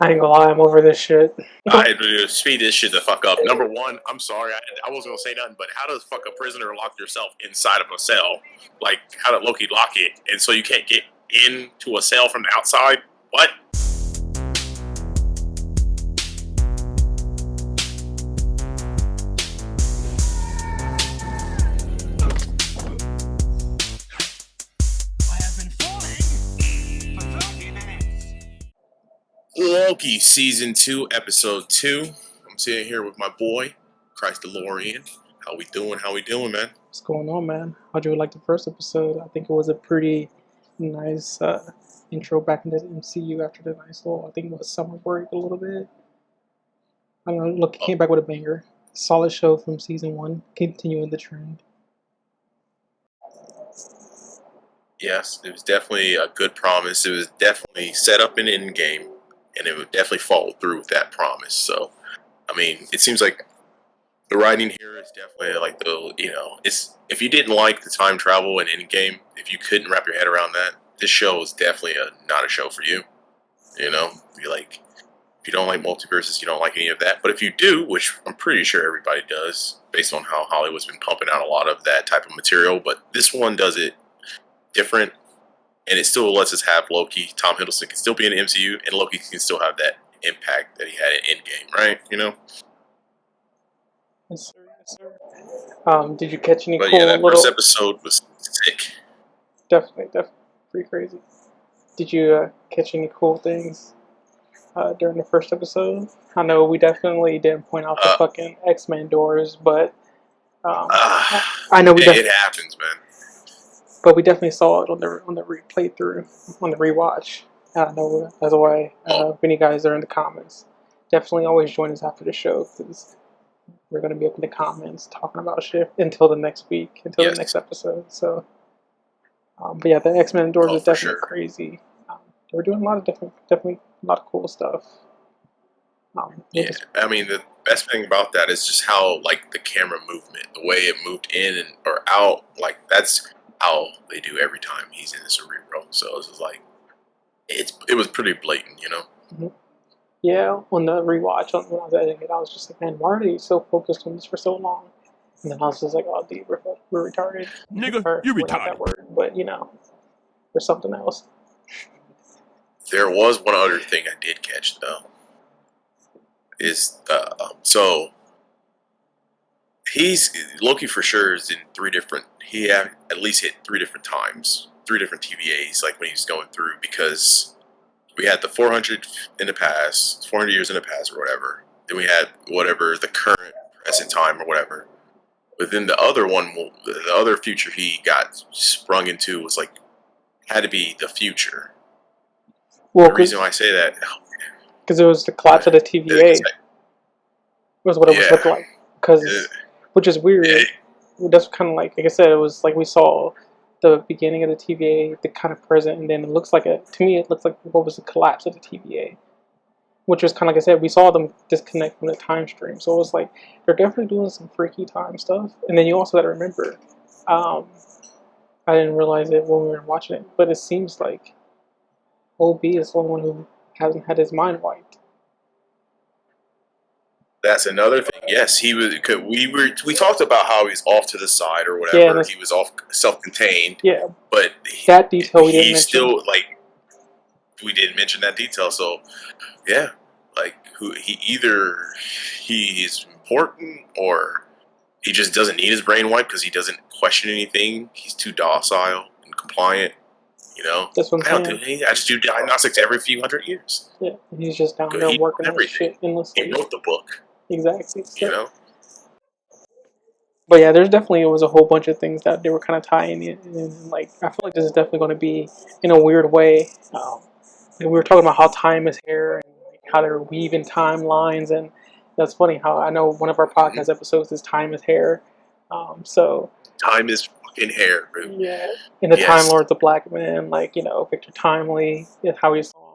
I ain't gonna lie, I'm over this shit. I speed this shit the fuck up. Number one, I'm sorry, I wasn't gonna say nothing, but how does fuck a prisoner lock yourself inside of a cell? Like, how did Loki lock it? And so you can't get into a cell from the outside? What? Loki Season 2, Episode 2. I'm sitting here with my boy, Christ Dilorean. How we doing, man? What's going on, man? How'd you like the first episode? I think it was a pretty nice intro back into the MCU after the nice little, I think it was summer break a little bit. I don't know, look, it came back with a banger. Solid show from Season 1, continuing the trend. Yes, it was definitely a good promise. It was definitely set up in Endgame, and it would definitely follow through with that promise. So, I mean, it seems like the writing here is definitely like it's if you didn't like the time travel in Endgame, if you couldn't wrap your head around that, this show is definitely not a show for you. You know, if you don't like multiverses, you don't like any of that. But if you do, which I'm pretty sure everybody does, based on how Hollywood's been pumping out a lot of that type of material, but this one does it different, and it still lets us have Loki. Tom Hiddleston can still be in the MCU, and Loki can still have that impact that he had in Endgame, right? You know? Yes, sir. Yes, sir. Did you catch any But cool yeah, that little... first episode was sick. Definitely pretty crazy. Did you catch any cool things during the first episode? I know we definitely didn't point out the fucking X-Men doors, but I know it happens, man. But we definitely saw it on the playthrough, on the rewatch. I know that's why if any guys are in the comments, definitely always join us after the show because we're going to be up in the comments talking about shit until the next week, until the next episode. So, but yeah, the X-Men doors is definitely crazy. They were doing a lot of definitely a lot of cool stuff. Yeah, I mean the best thing about that is just how like the camera movement, the way it moved in or out, like that's how they do every time he's in the cerebral. So it's just like it was pretty blatant, you know. Mm-hmm. Yeah, on the rewatch, when I was editing it, I was just like, man, why are they so focused on this for so long? And then I was just like, oh, dude, we're retarded. Nigga, you're retarded. Not that word, but you know, there's something else. There was one other thing I did catch though. Is so Loki for sure is in he had at least hit 3 different times, 3 different TVAs, like when he was going through, because we had the 400 in the past, 400 years in the past or whatever. Then we had whatever the current present time or whatever. But then the other one, the other future he got sprung into was like, had to be the future. Well, the reason why I say that, because it was the collapse of the TVA. Was what it was looking like. Which is weird. That's kind of like I said, it was like we saw the beginning of the TVA, the kind of present, and then it looks like to me, it looks like what was the collapse of the TVA. Which was kind of like I said, we saw them disconnect from the time stream. So it was like, they're definitely doing some freaky time stuff. And then you also got to remember, I didn't realize it when we were watching it, but it seems like OB is the only one who hasn't had his mind wiped. That's another thing. Yes, he was. We talked about how he's off to the side or whatever. Yeah, he was off self-contained. Yeah, but that detail we didn't mention. Still like we didn't mention that detail. So yeah, like he's important or he just doesn't need his brain wiped because he doesn't question anything. He's too docile and compliant. You know, that's what I'm saying. I just do diagnostics every few hundred years. Yeah, he's just down there working on shit endlessly. He wrote the book. Exactly. You know? But yeah, it was a whole bunch of things that they were kind of tying in. And like, I feel like this is definitely going to be, in a weird way, we were talking about how time is here and how they're weaving timelines. And that's funny how I know one of our podcast episodes is Time is Hair. So time is fucking hair, bro. Yeah. And the Time Lord's a black man, like, you know, victortimely is how he saw him.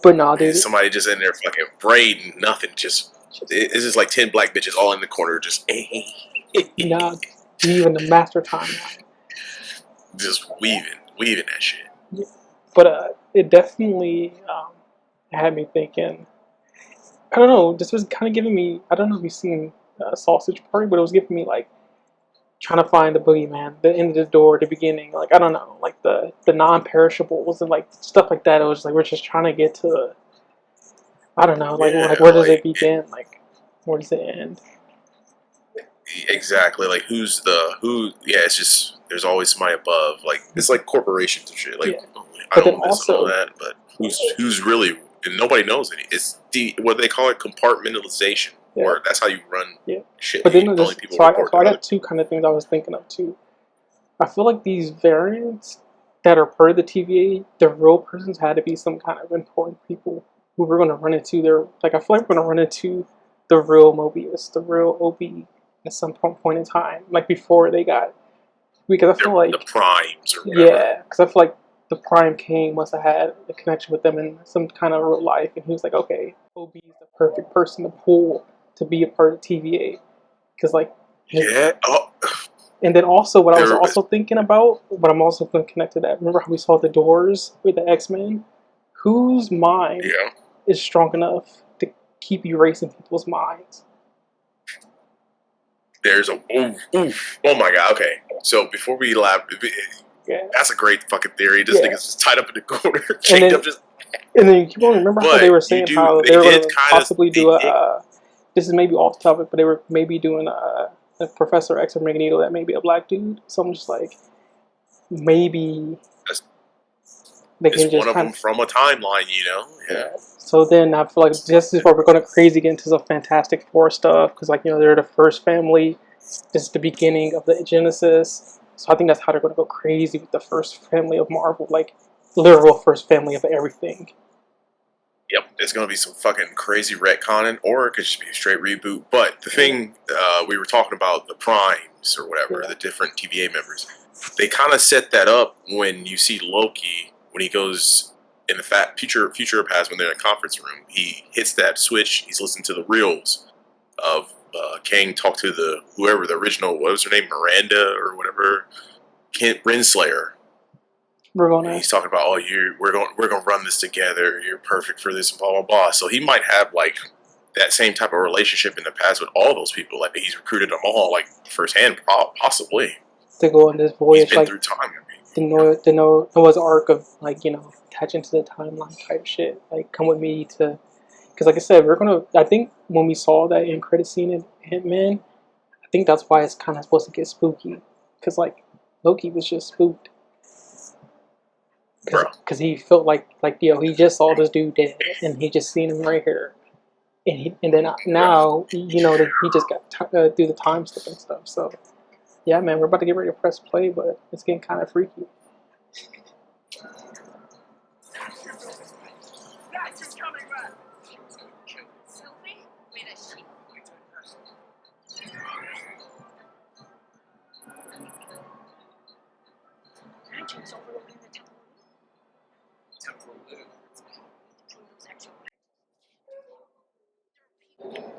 But nah, dude. Somebody just in there fucking braiding nothing. It's just like 10 black bitches all in the corner, just. Nah, even the master timeline. Just weaving that shit. Yeah. But it definitely it had me thinking. I don't know. This was kind of giving me. I don't know if you've seen Sausage Party, but it was giving me like trying to find the boogeyman, the end of the door, the beginning. Like I don't know, like the non-perishables and like stuff like that. It was like we're just trying to get to. I don't know, like where does it begin? Like where does it end? Exactly. Like who? Yeah, it's just there's always somebody above. Like it's like corporations and shit. Like I But then don't miss all that, but who's really? And nobody knows any. It's what they call it compartmentalization, or that's how you run shit. But then I got two kind of things I was thinking of too. I feel like these variants that are part of the TVA, the real persons had to be some kind of important people who we're going to run into. Like I feel like we're going to run into the real Mobius, the real OB at some point in time, like before they got. Because I feel like the primes or whatever. Yeah, because I feel like the Prime King must have had a connection with them in some kind of real life, and he was like, okay, OB is the perfect person to pull to be a part of TVA, because like and then also what I was also thinking about, what I'm also going to connect to that. Remember how we saw the Doors with the X-Men? Whose mind is strong enough to keep erasing people's minds? There's a oh my god. Okay, so before we elaborate, that's a great fucking theory. This nigga's just tied up in the corner, chained up. And then you keep on remember how they were saying how they were going to possibly do a. This is maybe off topic, but they were maybe doing a Professor X or Magneto that may be a black dude. So I'm just like, maybe they can just one of them from a timeline, you know? Yeah. So then I feel like this is where we're going to crazy get into some Fantastic Four stuff because, like, you know, they're the first family. This is the beginning of the Genesis. So I think that's how they're going to go crazy with the first family of Marvel, like literal first family of everything. Yep, there's going to be some fucking crazy retconning, or it could just be a straight reboot. But the thing, we were talking about the primes or whatever, the different TVA members. They kind of set that up when you see Loki, when he goes in the future past, when they're in a conference room. He hits that switch, he's listening to the reels of Kang talk to whoever, the original, what was her name, Miranda or whatever, Renslayer. He's talking about, we're gonna run this together. You're perfect for this, and blah blah blah. So he might have like that same type of relationship in the past with all those people. Like he's recruited them all, like firsthand, possibly. To go on this voyage, he's been like through time. The Noah's Ark of, like, you know, attaching to the timeline type shit. Like, come with me to, because like I said, I think when we saw that end credit scene in Ant-Man, I think that's why it's kind of supposed to get spooky, because like Loki was just spooked. Because he felt like yo, he just saw this dude dead, and he just seen him right here, and then now you know that he just got through the time slip and stuff. So yeah, man, we're about to get ready to press play, but it's getting kind of freaky.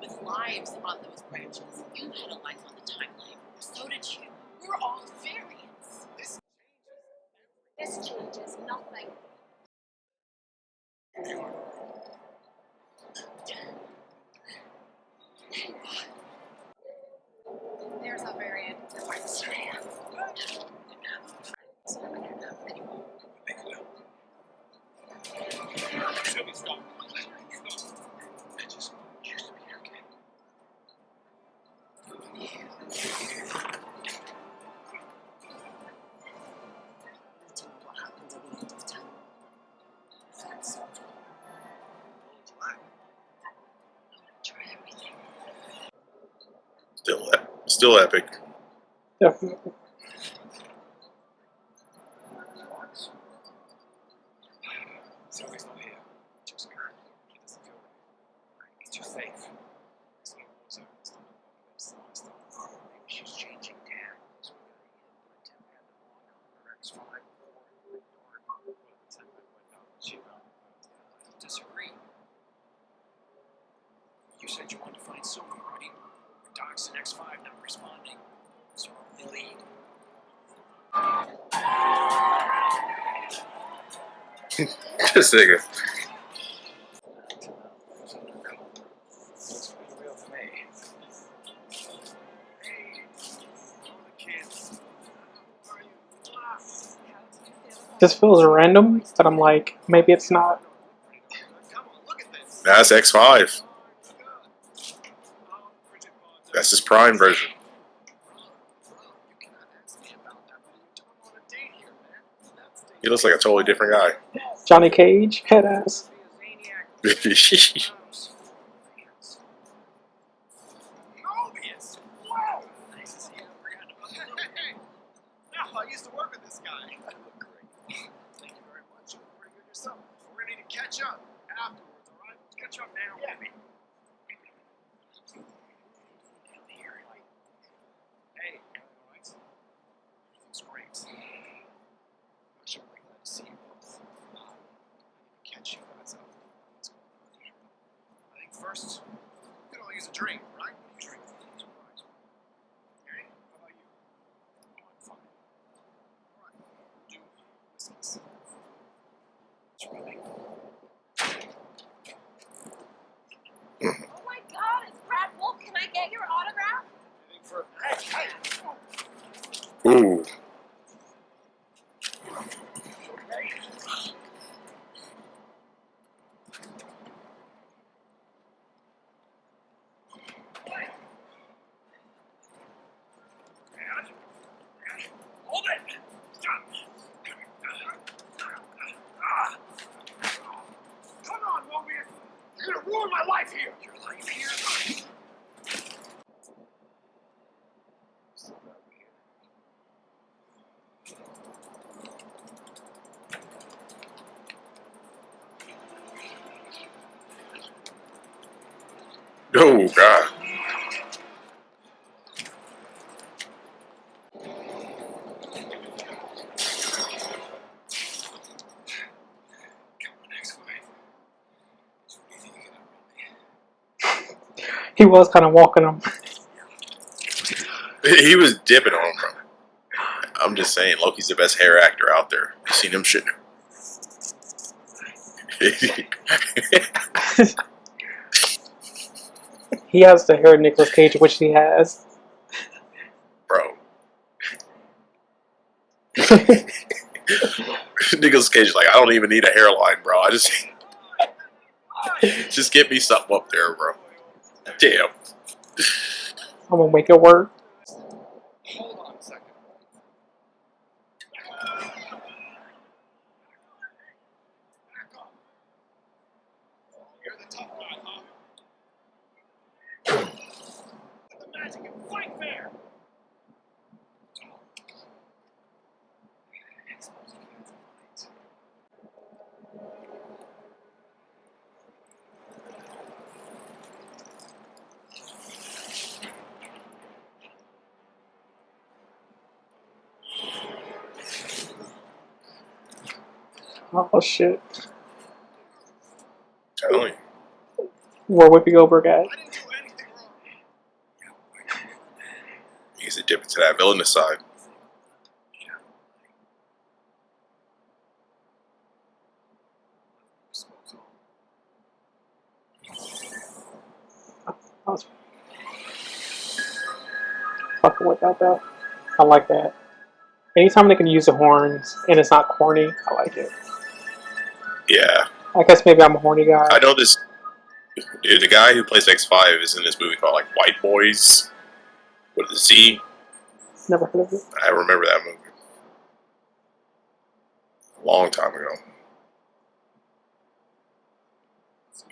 With lives on those branches. You had a life on the timeline. So did you. We're all variants. This changes nothing. There's a variant difference. Still epic. Definitely. Disagree. You said you wanted to find Sylvie, right? Doc's and X5 not responding. So we lead. Just a second. This feels random, but I'm like, maybe it's not. That's X5. That's his prime version. He looks like a totally different guy. Johnny Cage, head ass. I used to work with this guy. Thank you very much. Pretty good yourself. We're gonna need to catch up afterwards, all right? Catch up now. Yeah. Hey, all right. Everything's great. I'm sure we're glad to see you both. I need to catch you guys up. What's going on here? I think first, we could all use a drink, right? Drink. Okay. How about you? Oh, I'm fine. All right. Do business. It's really. Oh my god, it's Brad Wolf. Can I get your autograph? Anything for. Hey! Ooh. Hold it! Stop! Come on, Mobius! You're gonna ruin my life here! Your life here? Oh, God. Come on, X5. So what do you think you're gonna run me? He was kind of walking him. He was dipping on him, bro. I'm just saying, Loki's the best hair actor out there. You seen him shitting? He has the hair of Nicolas Cage, which he has. Bro. Nicolas Cage like, I don't even need a hairline, bro. I just get me something up there, bro. Damn. I'm gonna make it work. Hold on a second. Back up. You're the tough guy, huh? With the magic and fight fair! Oh shit. Telling you. Where Whoopi Goldberg at? I didn't do anything wrong. He's a dip into that villainous side. I was fucking with that though. I like that. Anytime they can use the horns and it's not corny, I like it. Yeah. I guess maybe I'm a horny guy. I know this. Dude, the guy who plays X5 is in this movie called, like, White Boys with a Z. Never heard of it. I remember that movie. A long time ago.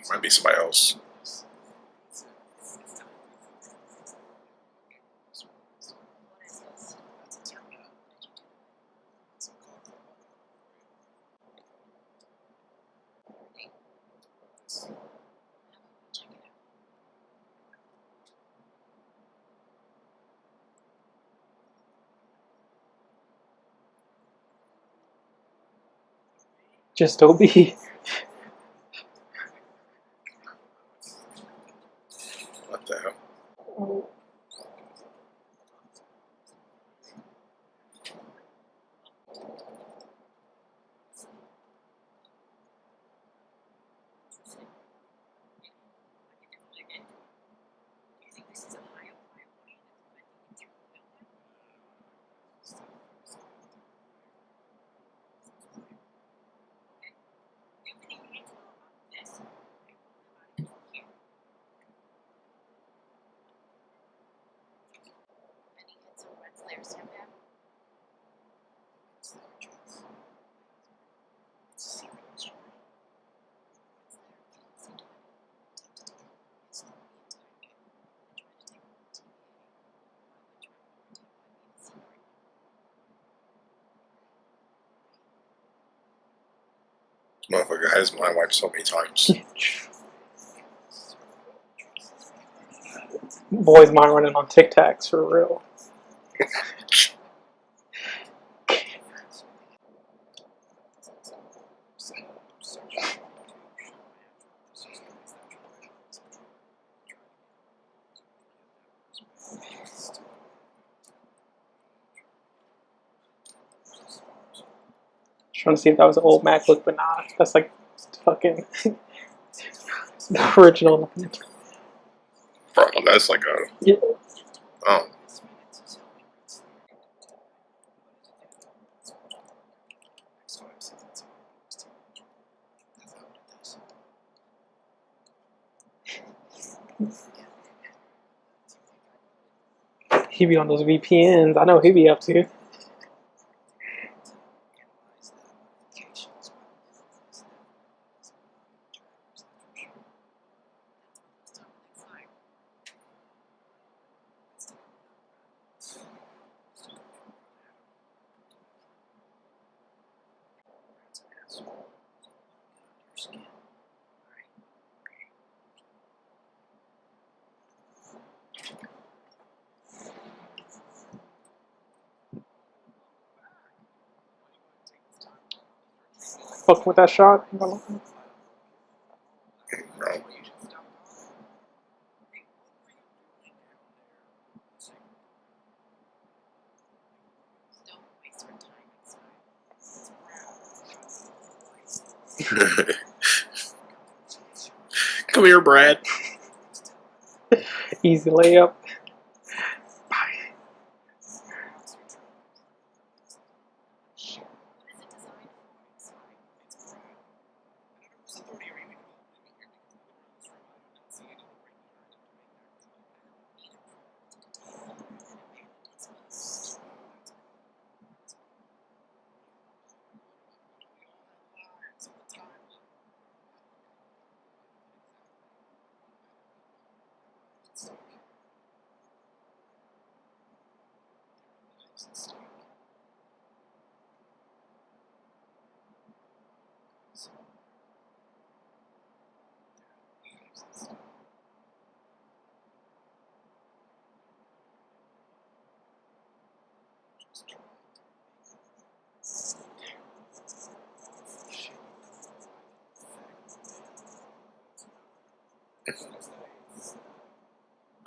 Might be somebody else. Just don't be. What the hell? Motherfucker had his mind wiped so many times. Boy's mind running on Tic Tacs for real. Trying to see if that was an old MacBook, but nah, that's like fucking the original. Bro, that's like a Yeah. oh. He be on those VPNs. I know he be up to. Fucking with that shot. Bro. Come here, Brad. Easy layup.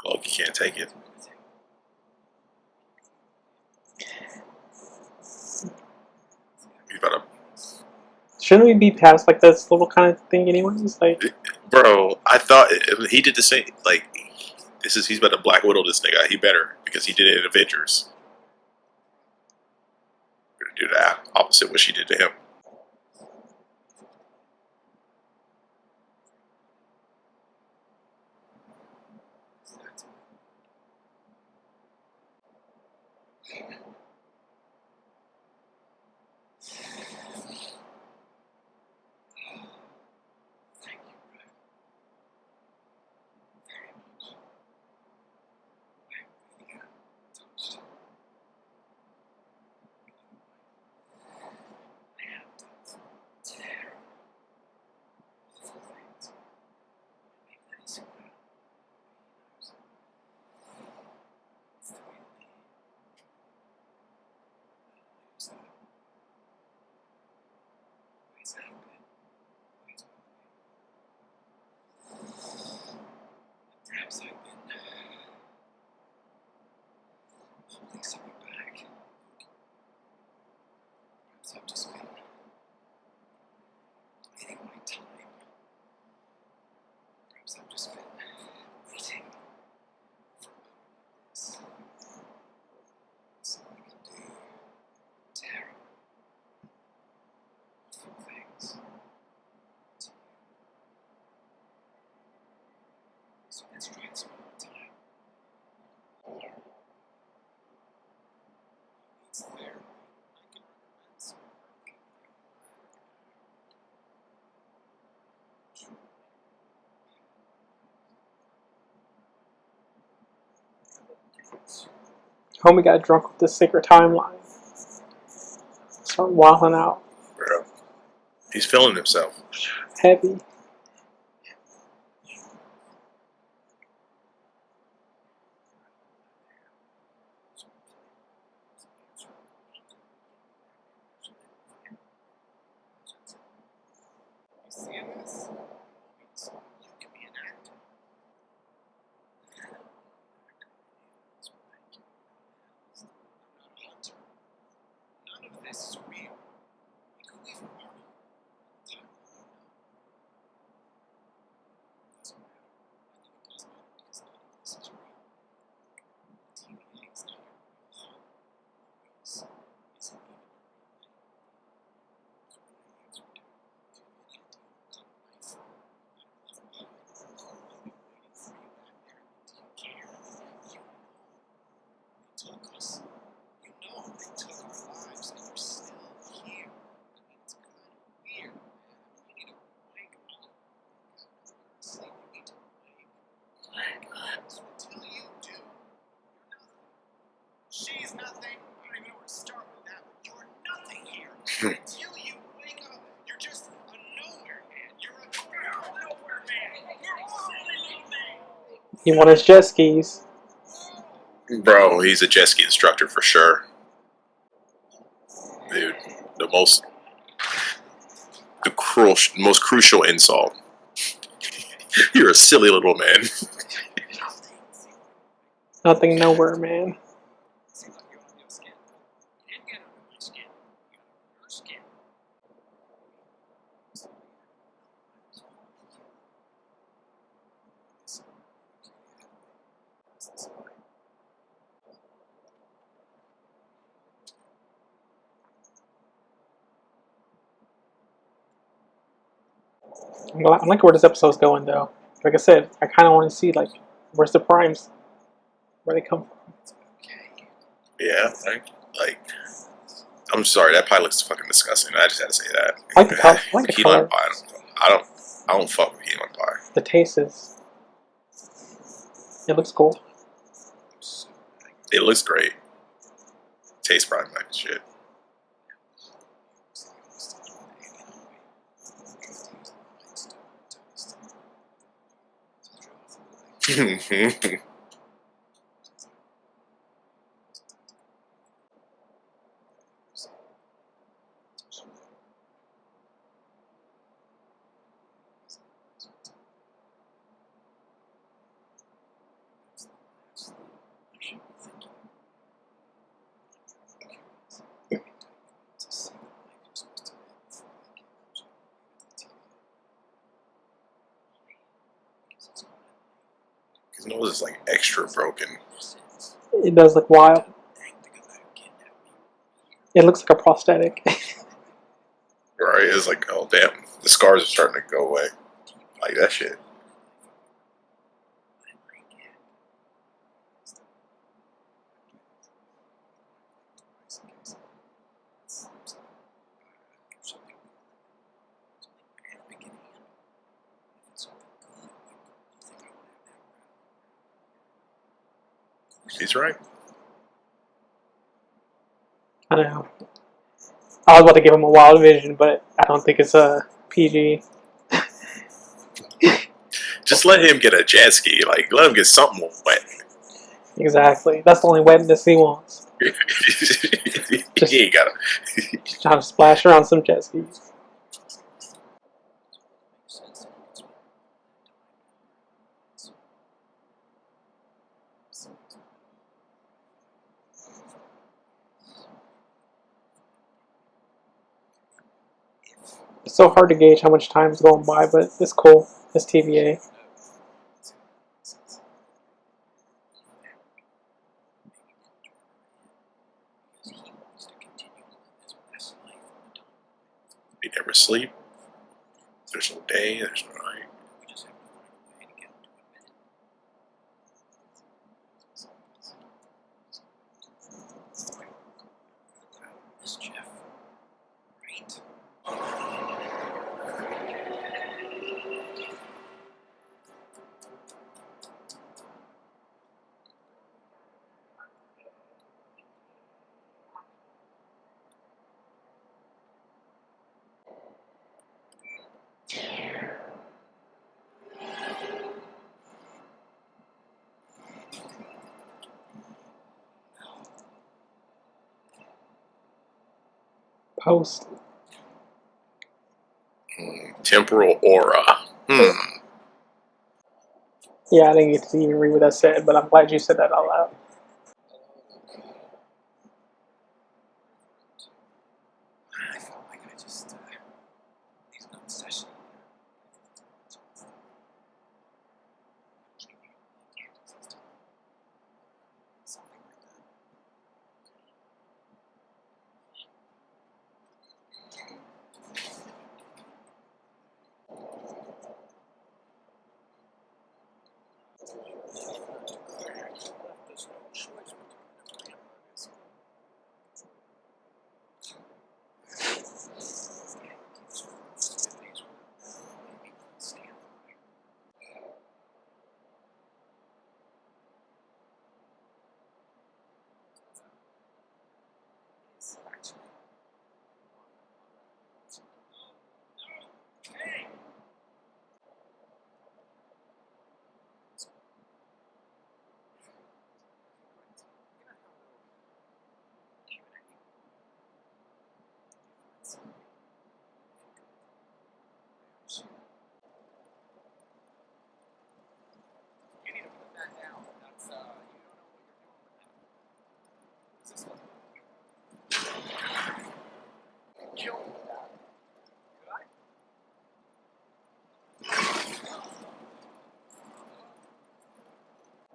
Loki can't take it. He's about to, Shouldn't we be past like this little kind of thing anyways? Like, bro, I thought he did the same. Like, he's about to Black Widow this nigga. He better, because he did it in Avengers. We're gonna do the opposite of what she did to him. Perhaps I've been holding something back. Perhaps I've just been waiting my time. Perhaps I've just been waiting for this. So I can do terrible, awful things. So let's try this one more time. It's there. I can recommend some work. homie got drunk with the secret timeline. Start wilding out. Bro. He's feeling himself. Heavy. You seeing this? So you can be an actor. That's what I do. I'm not a hunter. None of this is real. We could leave a party. Time will know. Doesn't matter. I think it does matter because none of this is real. TVA is not your real home. Always isn't even your real name. That's what I answered to. If you really do come to my phone, I'll be waiting for you out there. Do you care? You know. They took us. You know they took our lives and we're still here. I mean, it's kind of weird, man. You need to wake up. Sleep, you need to wake. So until you do, you're nothing. She's nothing. I don't even know where to start with that, but you're nothing here. Until you wake up, you're just a nowhere man. You're a nowhere man. You're a silly little man. He wanted his jet skis. Bro, he's a jet ski instructor for sure. Dude, the most crucial insult. You're a silly little man. Nothing nowhere, man. Seems like you're on your skin. You didn't get under my skin. You got under your skin. I'm like where this episode's going, though. Like I said, I kind of want to see, like, where's the primes? Where they come from. Yeah, right? Like, I'm sorry, that pie looks fucking disgusting. I just had to say that. I like the color. I like the Key color. lime pie. I don't fuck with key lime pie. The taste is... It looks cool. It looks great. Tastes probably like shit. His nose is like extra broken. It does look wild. It looks like a prosthetic. Right? It's like, oh damn, the scars are starting to go away. Like that shit. He's right. I don't know. I was about to give him a wild vision, but I don't think it's a PG. Just let him get a jet ski. Like, let him get something wet. Exactly. That's the only wetness he wants. He ain't got to. Just trying to splash around some jet skis. It's so hard to gauge how much time's going by, but it's cool. It's TVA. He never sleep. There's no day. There's no night. CoHost. Temporal aura. Yeah, I didn't get to even read what that said, but I'm glad you said that out loud. I felt like I just needed an obsession. Something like that. There's no choice between hamburgers. You need to put that down. That's, you don't know what you're doing with that. What's this one? Kill me with that. Could I?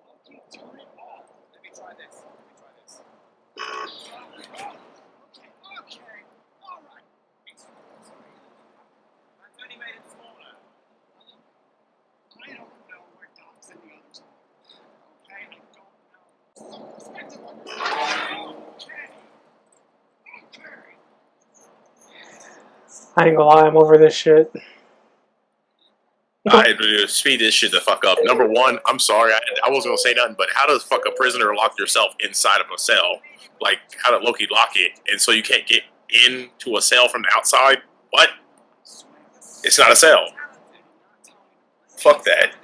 Loki, turn it off. Let me try this. Okay. All right. I've only made it smaller. I don't know where Doc's and the others are. Okay, I don't know. Perspective on this. Okay. I ain't gonna lie, I'm over this shit. I speed this shit the fuck up. Number one, I'm sorry, I wasn't gonna say nothing, but how does fuck a prisoner lock yourself inside of a cell? Like, how did Loki lock it? And so you can't get into a cell from the outside? What? It's not a cell. Fuck that.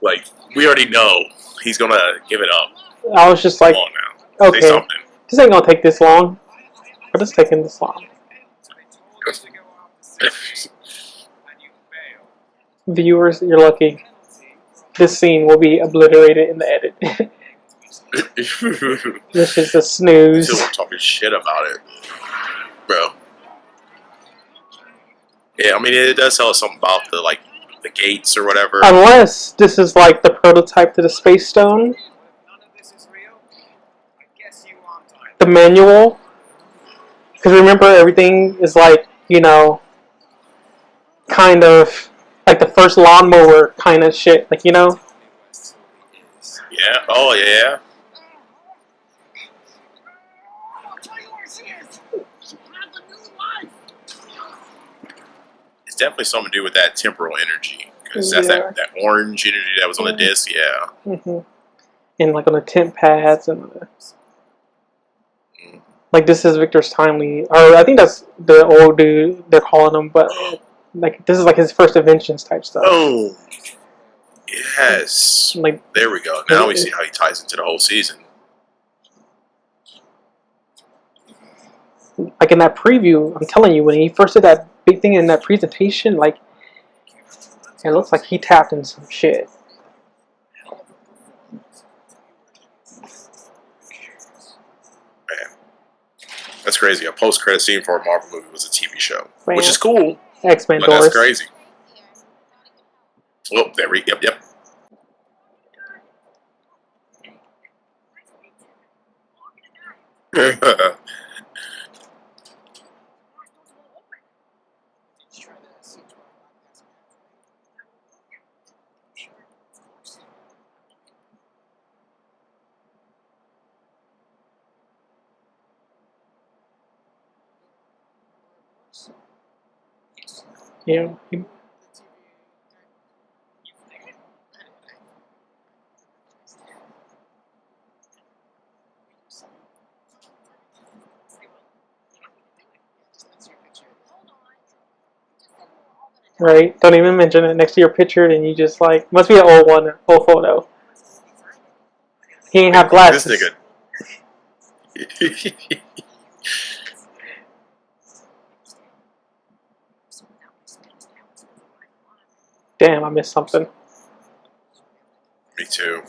Like, we already know he's gonna give it up. I was just like, Come on now. okay, Say something. this ain't gonna take this long. But it's taking this long. Viewers, you're lucky. This scene will be obliterated in the edit. This is a snooze. Still talking shit about it, bro. Yeah, I mean it does tell us something about the gates or whatever. Unless this is like the prototype to the Space Stone, the manual. Because remember, everything is like, you know, kind of like the first lawnmower kind of shit, like, you know. Yeah. Oh yeah. It's definitely something to do with that temporal energy, because that's that orange energy that was on the disc. Yeah. And like on the temp pads and like this is victortimely, or I think that's the old dude they're calling him, but like this is like his first inventions type stuff. Oh. Yes. Like there we go. Now we see how he ties into the whole season. Like in that preview, I'm telling you, when he first did that big thing in that presentation, like it looks like he tapped in some shit. Man, that's crazy. A post-credit scene for a Marvel movie was a TV show, Man. Which is cool. X-Men but Doors. that's crazy. Oh, there we. Yep. Yeah. Right? Don't even mention it next to your picture, and you just like must be an old one, old photo. He ain't have glasses. This nigga. Damn, I missed something. Me too.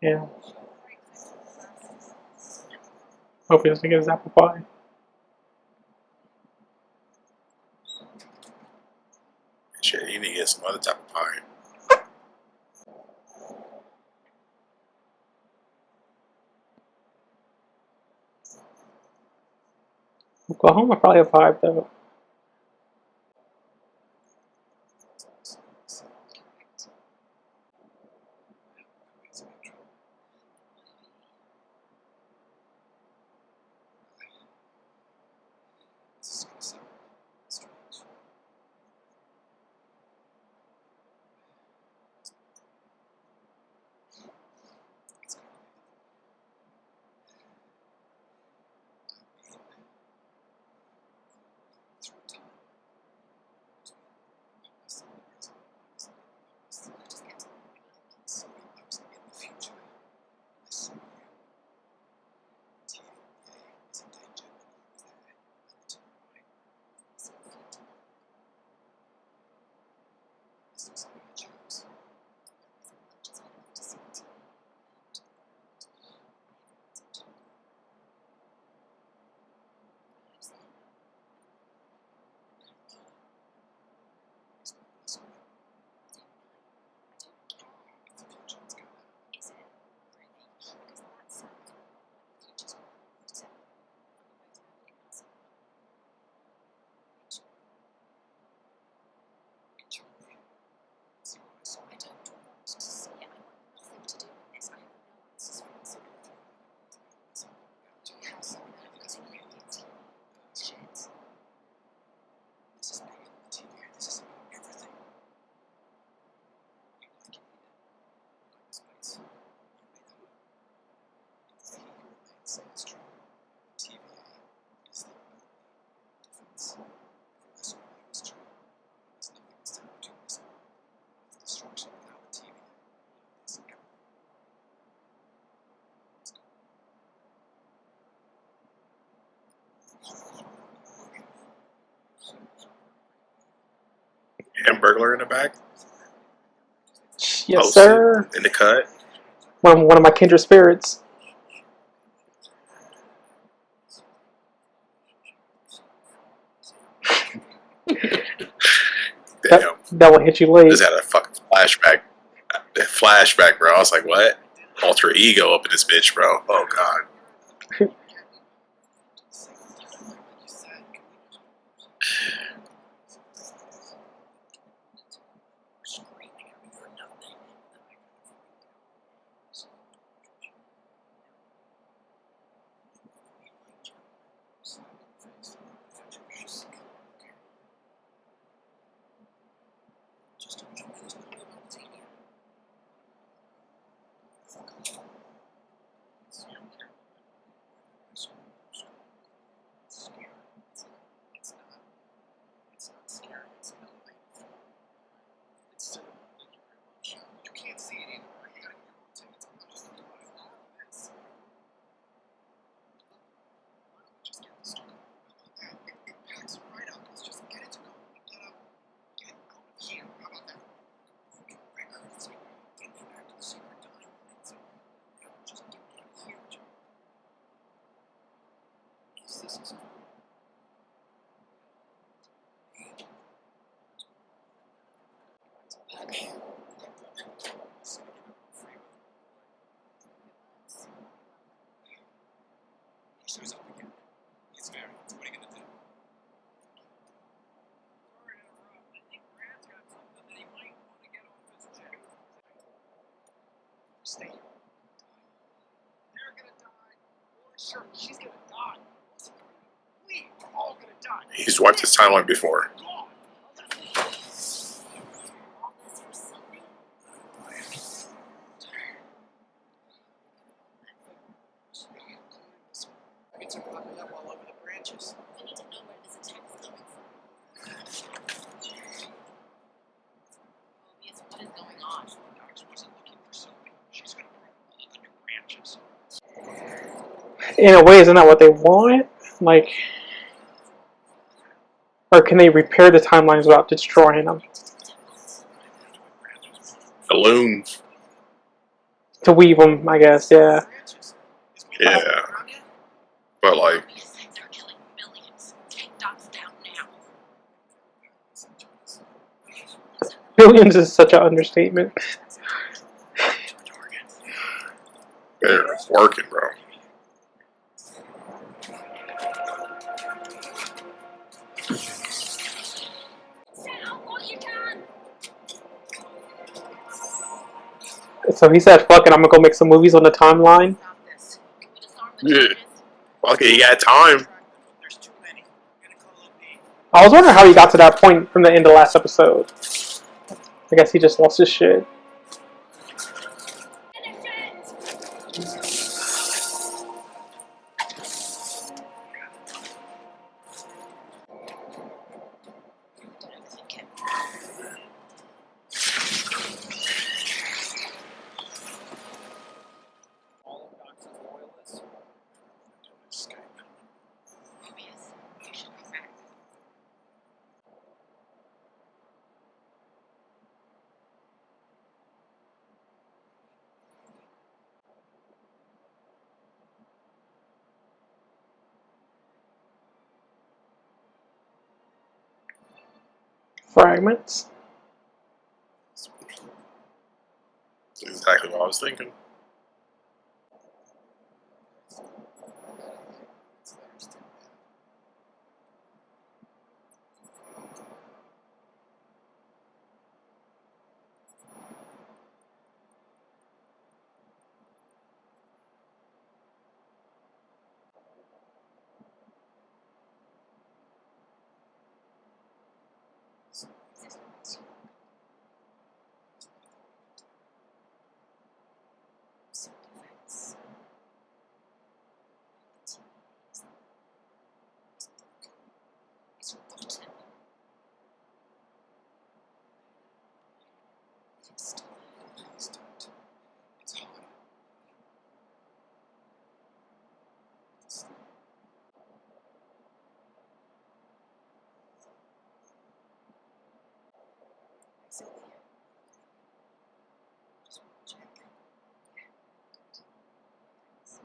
Yeah. Hope he doesn't get his apple pie. Shit, you need to get some other type of pie. Oklahoma probably a vibe though. Hamburglar in the back. Yes, Posted sir. in the cut. One of my kindred spirits. Damn. That will hit you late. Just had a fucking flashback. That flashback, bro. I was like, what? Alter ego up in this bitch, bro. Oh, God. this is. Shows up again. He's variants. What are you gonna do? Sorry to interrupt. I think Brad's got something that he might want to get off his chest. Stay here. They're gonna die. Or sure, she's gonna die. We are all gonna die. He's wiped his timeline before. All this for something. It's popping up all over the branches. We need to know where this attack is coming from. Mobius, what is going on? Dogs wasn't looking for something. She's gonna bring all the new branches. In a way, isn't that what they want? Like, or can they repair the timelines without destroying them? Balloons. To weave them, I guess, yeah. Branches. Is we Yeah. around yet? But like, Insects are killing millions. Take dots down now. Billions is such an understatement. they're working, bro. Set up what you can. So he said, fuck it, I'm gonna go make some movies on the timeline. Stop this. Can we disarm the Yeah. charges? Okay, he got time. There's too many. We're gonna call OP. I was wondering how he got to that point from the end of last episode. I guess he just lost his shit. Finish it! Don't think it. All of Doc's loyalists to escape. Mobius, you should come back. Fragments. That's exactly what I was thinking. Self-defense. It's rotten. It's still Please don't. It's hard. It's Sylvia. Just want to check. Does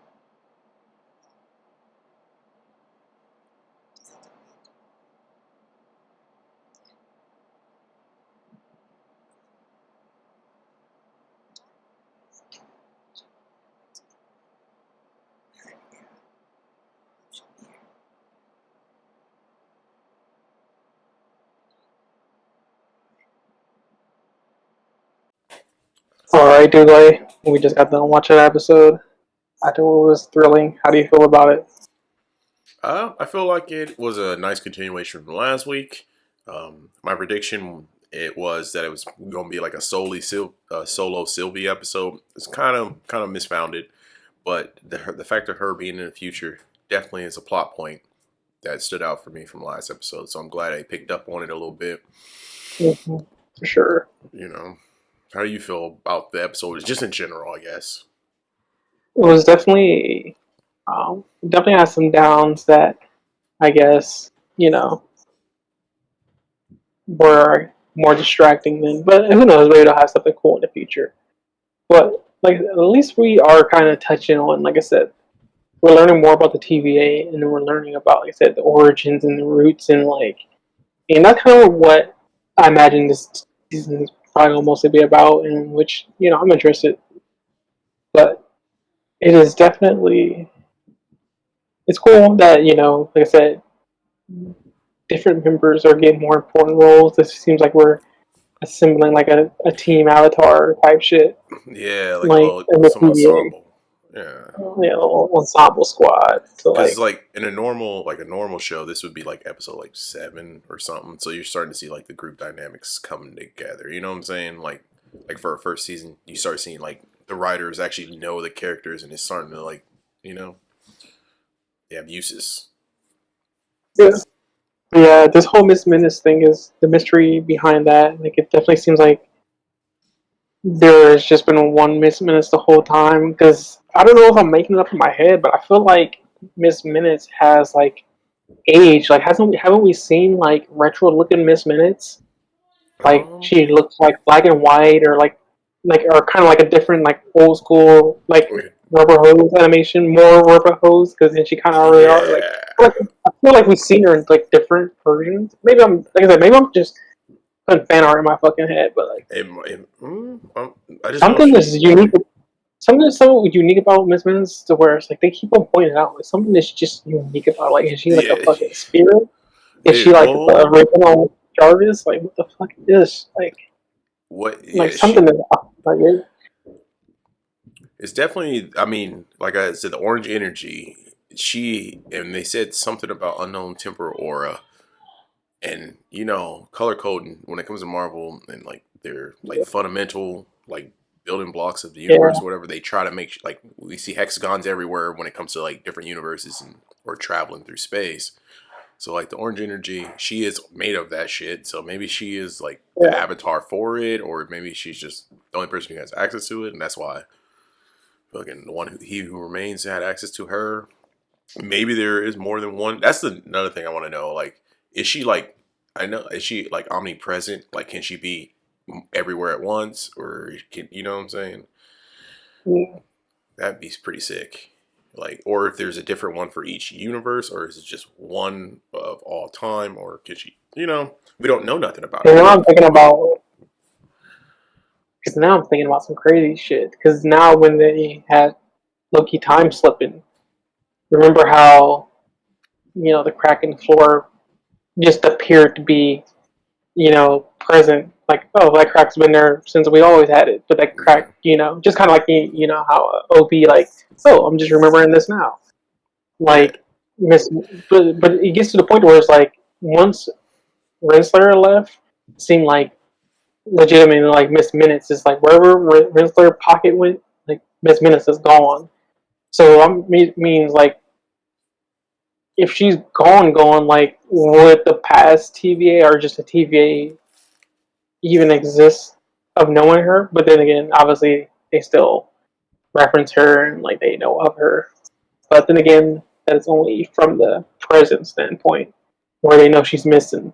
that mean she'll be here? Alright, Duuglay. We just got done watching that episode. I thought it was thrilling. How do you feel about it? I feel like it was a nice continuation from last week. My prediction was that it was going to be like a solo Sylvie episode. It's kind of misfounded, but the fact of her being in the future definitely is a plot point that stood out for me from last episode. So I'm glad I picked up on it a little bit. For sure. You know, how do you feel about the episode? Just in general, I guess. It was definitely has some downs that I guess, were more distracting than, but who knows, maybe they'll have something cool in the future. But like at least we are kind of touching on, like I said, we're learning more about the TVA, and then we're learning about, like I said, the origins and the roots, and and that's kind of what I imagine this season is probably gonna mostly be about, and which I'm interested. But it is definitely it's cool that like I said, different members are getting more important roles. This seems like we're assembling like a team Avatar type shit, Yeah, like a like little in the some ensemble. Yeah. TVA, a little ensemble squad. So Because like in a normal show, this would be like episode like 7 or something. So you're starting to see like the group dynamics coming together. You know what I'm saying? Like for our first season, you start seeing like the writers actually know the characters, and it's starting to like they have uses. yeah, yeah. This whole Miss Minutes thing is the mystery behind that. Like it definitely seems like there's just been one Miss Minutes the whole time. Because I don't know if I'm making it up in my head, but I feel like Miss Minutes has like age. Like haven't we seen like retro looking Miss Minutes? Like she looks like black and white, or or kind of like a different like old school like rubber hose animation, more rubber hose, because then she kind of already are I feel like we've seen her in like different versions. Maybe I'm like I said, maybe I'm just putting fan art in my fucking head, but like I just something is unique. Something is so unique about Miss Minutes to where it's like they keep on pointing out like something is just unique about like is she like a fucking spirit? Is she like the original Jarvis? Like what the fuck is this? Like what? like something is up. Like it's definitely. I mean, like I said, the orange energy. And they said something about unknown temporal aura, and color coding when it comes to Marvel and like their like fundamental like building blocks of the universe, or whatever. They try to make like we see hexagons everywhere when it comes to like different universes or traveling through space. So like the orange energy, she is made of that shit. So maybe she is like the avatar for it, or maybe she's just the only person who has access to it, and that's why fucking the one who remains had access to her. Maybe there is more than one. That's another thing I want to know. Like, is she like is she like omnipresent? Like, can she be everywhere at once, or can you know what I'm saying? yeah. That'd be pretty sick. Like, or if there's a different one for each universe, or is it just one of all time, or could she? We don't know nothing about And it. now I'm thinking about some crazy shit. Because now when they had Loki time slipping, remember how the crack in the floor just appeared to be present. Like, oh, that crack's been there since we always had it. But that crack, just kind of like how OP like, oh, I'm just remembering this now. Like but it gets to the point where it's like once Renslayer left, it seemed like legitimately like Miss Minutes is like wherever Renslayer pocket went, like Miss Minutes is gone. So means like if she's gone, like would the past TVA or just a TVA even exist of knowing her? But then again, obviously they still reference her and like they know of her. But then again, that is only from the present standpoint, where they know she's missing.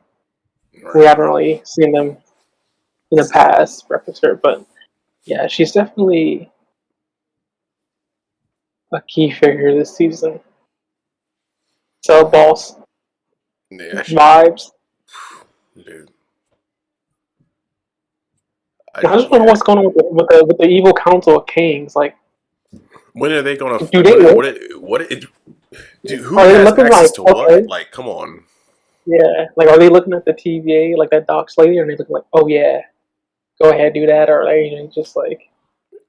Right. We haven't really seen them in the past reference her, but yeah, she's definitely a key figure this season. So, boss. Yeah, vibes. Dude. I just wonder what's going on with the evil council of kings. Like, when are they going to? Do they? Who has access to what? Like, come on. Yeah, like, are they looking at the TVA like that Docs lady, or are they looking like, oh yeah, go ahead, do that, or are they just like?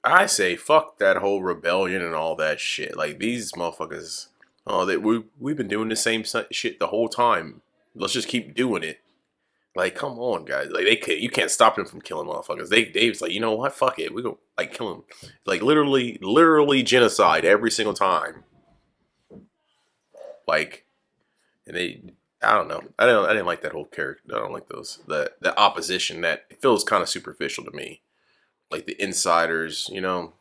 I say fuck that whole rebellion and all that shit. Like these motherfuckers, we've been doing the same shit the whole time. Let's just keep doing it. Like, come on, guys. Like you can't stop them from killing motherfuckers. Dave's like, you know what? Fuck it. We go like kill them. Like literally genocide every single time. Like, and I don't know. I didn't like that whole character. I don't like those the opposition. That it feels kind of superficial to me. Like the insiders, like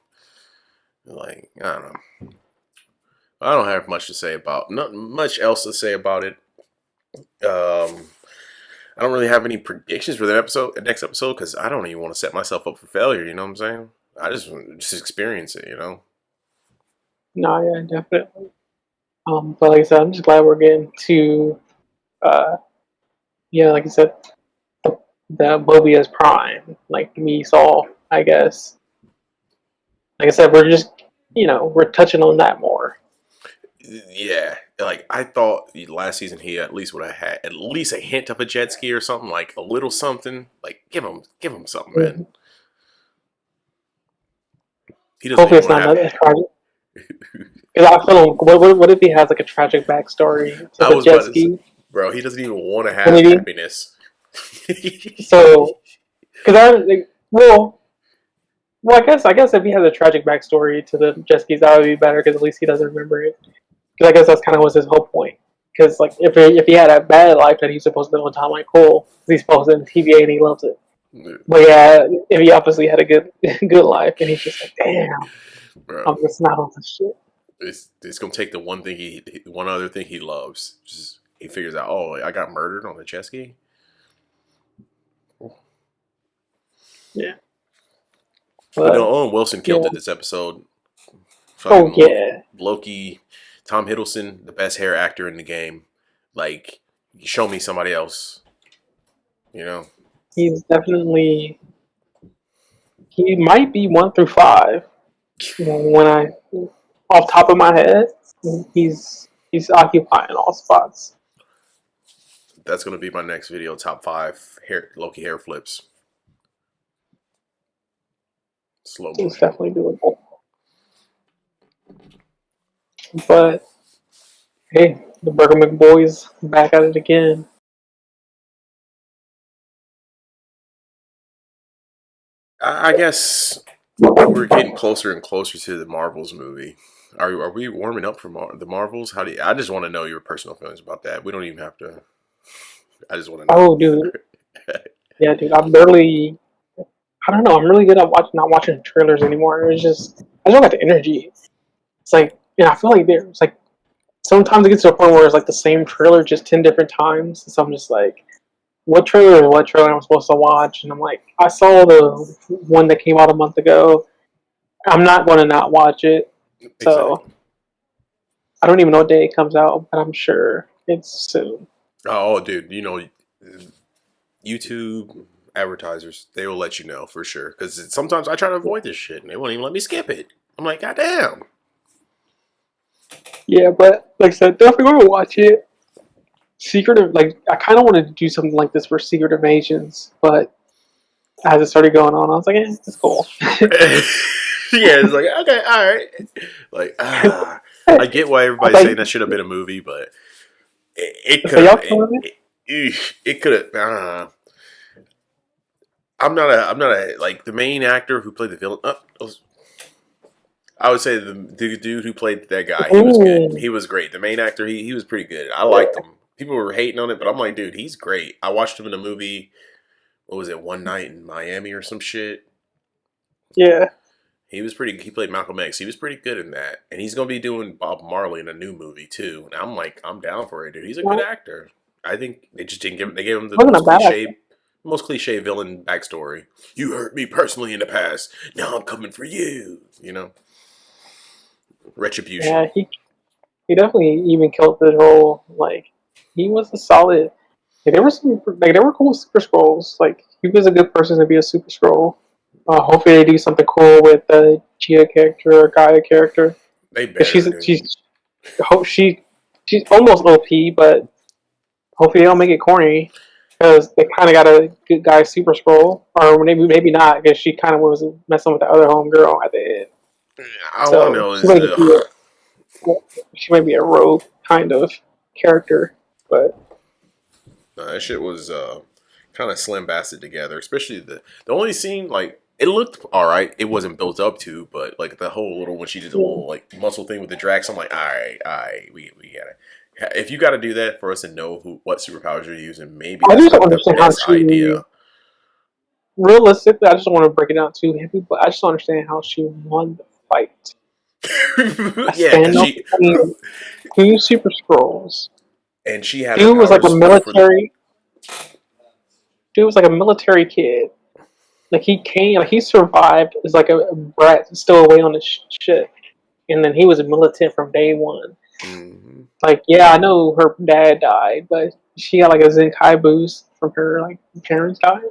I don't know. I don't have much to say about. Not much else to say about it. I don't really have any predictions for the next episode, because I don't even want to set myself up for failure. You know what I'm saying? I just want to experience it. No, yeah, definitely. But like I said, I'm just glad we're getting to, like I said, the Mobius Prime, like we saw, I guess. Like I said, we're just, we're touching on that more. Yeah, like I thought last season he at least would have had at least a hint of a jet ski or something, like a little something. Like give him something, man. Mm-hmm. He doesn't Hopefully even it's want not to that tragic. Because I feel like, what if he has like a tragic backstory to I the was jet about to say, ski? bro, he doesn't even want to have Maybe. happiness. So, because I guess if he has a tragic backstory to the jet skis, that would be better because at least he doesn't remember it. Because I guess that's kind of was his whole point. Because like if he had a bad life that he's supposed to live on time, like cool, he's supposed to in TVA and he loves it. But yeah, if he obviously had a good life and he's just like, damn, Bro, I'm missing out on this shit. It's gonna take the one other thing he loves. Just he figures out, oh, I got murdered on the jet ski. Yeah. But no, Owen Wilson killed it this episode. Loki, Tom Hiddleston, the best hair actor in the game. Like, show me somebody else. He's definitely. He might be 1 through 5. When I, off top of my head, he's occupying all spots. That's gonna be my next video. Top 5 Loki hair flips. Slow motion. It's definitely doable. But hey, the BurgerMilk boys back at it again. I guess we're getting closer and closer to the Marvels movie. Are we warming up for the Marvels? I just want to know your personal feelings about that. We don't even have to. I just want to know. Oh, dude. Yeah, dude. I don't know. I'm really good at not watching trailers anymore. I just don't got the energy. It's like, I feel like it's like sometimes it gets to a point where it's like the same trailer just 10 different times. So I'm just like, what trailer am I supposed to watch? And I'm like, I saw the one that came out a month ago. I'm not going to not watch it. So exactly. I don't even know what day it comes out, but I'm sure it's soon. Oh, dude, YouTube advertisers, they will let you know for sure. Because sometimes I try to avoid this shit and they won't even let me skip it. I'm like, goddamn. Yeah, but like I said, definitely want to watch it. I kind of wanted to do something like this for Secret Invasions, but as it started going on, I was like, it's cool. Yeah, it's like, okay, all right. Like, I get why everybody's saying that should have been a movie, but it could have. It could have. I'm not a like the main actor who played the villain. I would say the dude who played that guy. He was good. He was great. The main actor, he was pretty good. I liked him. People were hating on it, but I'm like, dude, he's great. I watched him in a movie. What was it? One Night in Miami or some shit. Yeah. He was pretty. He played Malcolm X. He was pretty good in that, and he's gonna be doing Bob Marley in a new movie too. And I'm like, I'm down for it, dude. He's a good actor. I think they just didn't give him. They gave him the most cliche villain backstory. You hurt me personally in the past. Now I'm coming for you. Retribution. Yeah, he definitely even killed the role. Like he was a solid. There were cool Super Scrolls. Like he was a good person to be a Super Scroll. Hopefully they do something cool with the Gia character or Gaia character. They better. She's almost OP, but hopefully they don't make it corny because they kind of got a good guy Super Scroll, or maybe not because she kind of was messing with the other homegirl at the end. I want to know she might be a rogue kind of character, but that shit was kind of slim bastard together. Especially the only scene, like it looked all right. It wasn't built up to, but like the whole little when she did the little like muscle thing with the Drax, I'm like, all right, we got it. If you got to do that for us to know what superpowers you're using, maybe that's not the best idea. Realistically, I just don't want to break it down too heavy, but I just don't understand how she won the fight. Yeah, two Super Scrolls, and she had. Dude was like a military. Dude was like a military kid. Like he survived as like a brat, still away on his shit, and then he was a militant from day one. Mm-hmm. Like, yeah, I know her dad died, but she got like a Zenkai boost from her like parents died.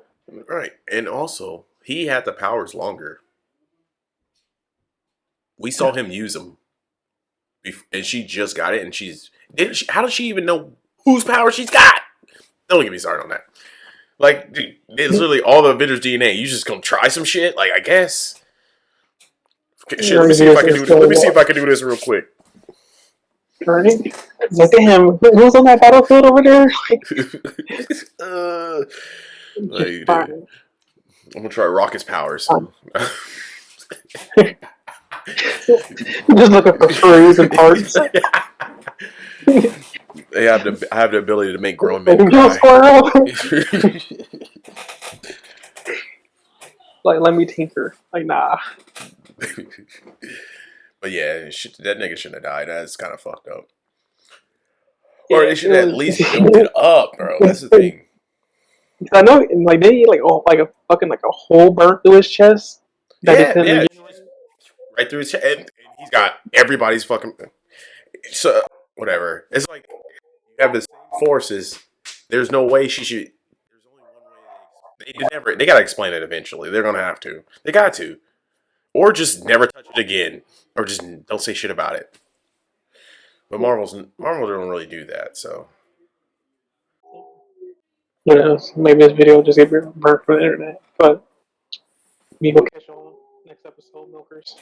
Right, and also he had the powers longer. We saw him use them, and she just got it. And didn't she? How does she even know whose power she's got? Don't get me started on that. Like, dude, it's literally all the Avengers DNA. You just gonna try some shit? Like, I guess. Shit, let me see if I can do this. Let me see if I can do this real quick. Right? Look at him. Who's on that battlefield over there? Like, dude, I'm gonna try Rocket's powers. Just looking for screws and parts. I have the ability to make grown men cry. Like, let me tinker. Like, nah. But yeah, that nigga shouldn't have died. That's kind of fucked up. Or they should have at least built it up, bro. That's the thing. I know, like, they like a fucking like a hole burnt through his chest. That right through his chest, and he's got everybody's fucking. So whatever. It's like you have the same forces. There's no way she should. There's only one way. They gotta explain it eventually. They're gonna have to. They got to, or just never touch it again, or just don't say shit about it. But Marvel don't really do that, so. You know, maybe this video will just get burnt from the internet. But we will catch you on next episode, Milkers.